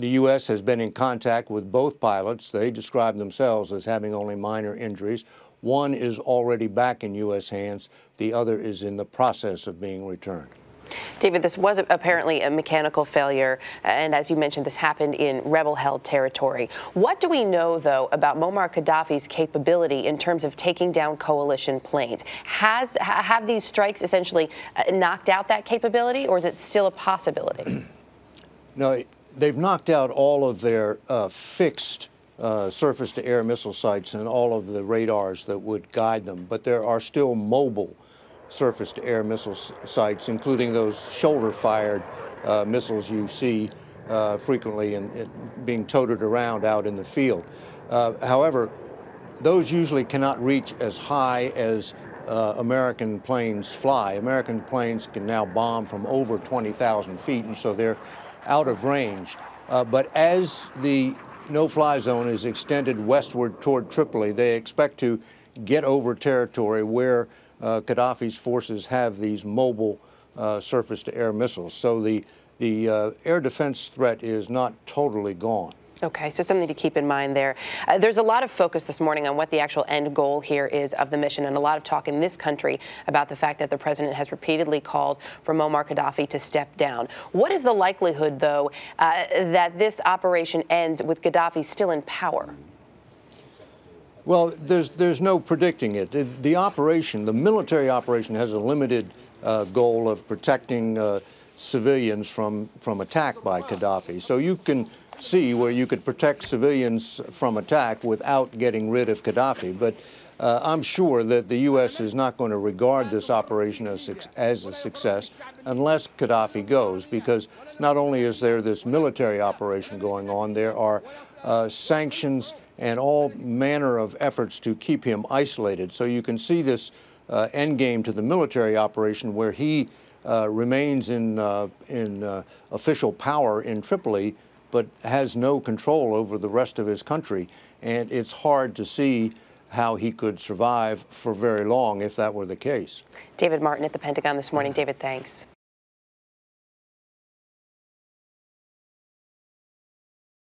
The U.S. has been in contact with both pilots. They describe themselves as having only minor injuries. One is already back in U.S. hands. The other is in the process of being returned. David, this was apparently a mechanical failure, and as you mentioned, this happened in rebel-held territory. What do we know, though, about Muammar Gaddafi's capability in terms of taking down coalition planes? Have these strikes essentially knocked out that capability, or is it still a possibility? No, they've knocked out all of their fixed surface-to-air missile sites and all of the radars that would guide them, but there are still mobile surface-to-air missile sites, including those shoulder-fired missiles you see frequently being toted around out in the field. However, those usually cannot reach as high as American planes fly. American planes can now bomb from over 20,000 feet, and so they're out of range. But as the no-fly zone is extended westward toward Tripoli, they expect to get over territory where Gaddafi's forces have these mobile surface-to-air missiles. So the air defense threat is not totally gone. Okay, so something to keep in mind there. There's a lot of focus this morning on what the actual end goal here is of the mission, and a lot of talk in this country about the fact that the president has repeatedly called for Muammar Gaddafi to step down. What is the likelihood, though, that this operation ends with Gaddafi still in power? Well, there's no predicting it. The operation, the military operation, has a limited goal of protecting civilians from attack by Gaddafi. So you can see where you could protect civilians from attack without getting rid of Gaddafi. But I'm sure that the U.S. is not going to regard this operation as a success unless Gaddafi goes, because not only is there this military operation going on, there are sanctions and all manner of efforts to keep him isolated. So you can see this endgame to the military operation where he remains in official power in Tripoli, but has no control over the rest of his country. And it's hard to see how he could survive for very long if that were the case. David Martin at the Pentagon this morning. David, thanks.